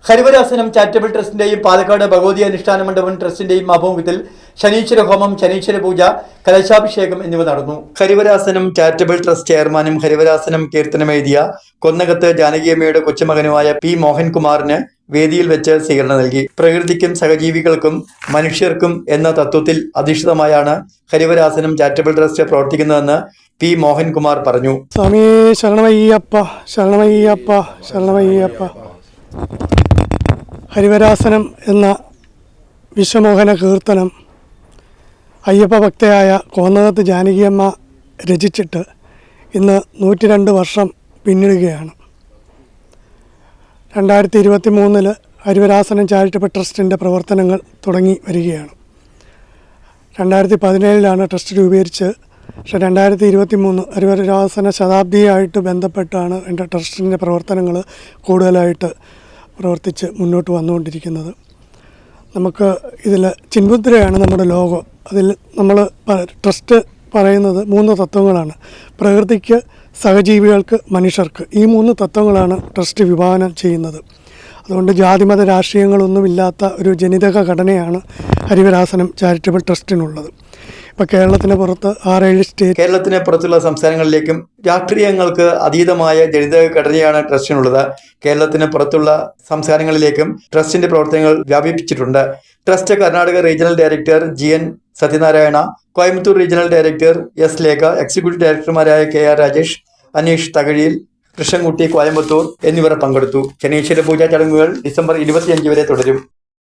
Harivarasanam charitable ട്രസ്റ്റിന്റെയും Palakkad Bhagavathi അനുഷ്ഠാന മണ്ഡപം ട്രസ്റ്റിന്റെയും ആഭിമുഖ്യത്തിൽ ശനീശ്വര ഹോമം, ശനീശ്വര പൂജ, കലശാഭിഷേകം എന്നിവ നടന്നു. ഹരിവരാസനം ചാരിറ്റബിൾ ട്രസ്റ്റ് ചെയർമാനും ഹരിവരാസനം കീർത്തനമെഴുതിയ കൊന്നകത്ത് ജാനകിയമ്മയുടെ കൊച്ചുമകനുമായ പി മോഹൻകുമാറിന് വേദിയിൽ വെച്ച് സ്വീകരണം നൽകി. പ്രകൃതിക്കും സഹജീവികൾക്കും മനുഷ്യർക്കും എന്ന തത്വത്തിൽ അധിഷ്ഠിതമായാണ് ഹരിവരാസനം ചാരിറ്റബിൾ ട്രസ്റ്റ് പ്രവർത്തിക്കുന്നതെന്ന് പി മോഹൻകുമാർ പറഞ്ഞു. സ്വാമി ശരണമയ്യപ്പ, ശരണമയ്യപ്പ, ശരണമയ്യപ്പ. ഹരിവരാസനം എന്ന വിശ്വമോഹന കീർത്തനം അയ്യപ്പ ഭക്തയായ കോന്നകത്ത് ജാനകിയമ്മ രചിച്ചിട്ട് ഇന്ന് 102 വർഷം പിന്നിടുകയാണ്. 2023 ഹരിവരാസനം ചാരിറ്റബിൾ ട്രസ്റ്റിൻ്റെ പ്രവർത്തനങ്ങൾ തുടങ്ങി വരികയാണ്. 2017 ട്രസ്റ്റ് രൂപീകരിച്ച്. പക്ഷേ 2023 ഹരിവരാസന ശതാബ്ദിയായിട്ട് ബന്ധപ്പെട്ടാണ് എൻ്റെ ട്രസ്റ്റിൻ്റെ പ്രവർത്തനങ്ങൾ കൂടുതലായിട്ട് പ്രവർത്തിച്ച് മുന്നോട്ട് വന്നുകൊണ്ടിരിക്കുന്നത്. നമുക്ക് ഇതിൽ ചിന്മുദ്രയാണ് നമ്മുടെ ലോഗോ. അതിൽ നമ്മൾ ട്രസ്റ്റ് പറയുന്നത് 3 തത്വങ്ങളാണ്. പ്രകൃതിക്ക്, സഹജീവികൾക്ക്, മനുഷ്യർക്ക്. ഈ 3 തത്വങ്ങളാണ് ട്രസ്റ്റ് വിഭാവനം ചെയ്യുന്നത്. അതുകൊണ്ട് ജാതിമത രാഷ്ട്രീയങ്ങളൊന്നുമില്ലാത്ത ഒരു ജനിതക ഘടനയാണ് ഹരിവരാസനം ചാരിറ്റബിൾ ട്രസ്റ്റിനുള്ളത്. ഇപ്പോൾ കേരളത്തിന് പുറത്ത് 6-7 സ്റ്റേറ്റ്, കേരളത്തിന് പുറത്തുള്ള സംസ്ഥാനങ്ങളിലേക്കും രാഷ്ട്രീയങ്ങൾക്ക് അതീതമായ ജനിതക ഘടനയാണ് ട്രസ്റ്റിനുള്ളത്. കേരളത്തിന് പുറത്തുള്ള സംസ്ഥാനങ്ങളിലേക്കും ട്രസ്റ്റിന്റെ പ്രവർത്തനങ്ങൾ വ്യാപിപ്പിച്ചിട്ടുണ്ട്. Trust Karnataka regional director GN Sathyanarayana, Coimbatore regional director S Lekha, executive ഡയറക്ടർമാരായ KR രാജേഷ്, അനീഷ് തകഴിയിൽ, കൃഷ്ണൻകുട്ടി കോയമ്പത്തൂർ എന്നിവർ പങ്കെടുത്തു. ശനീശ്വര പൂജാ ചടങ്ങുകൾ ഡിസംബർ 25 വരെ തുടരും.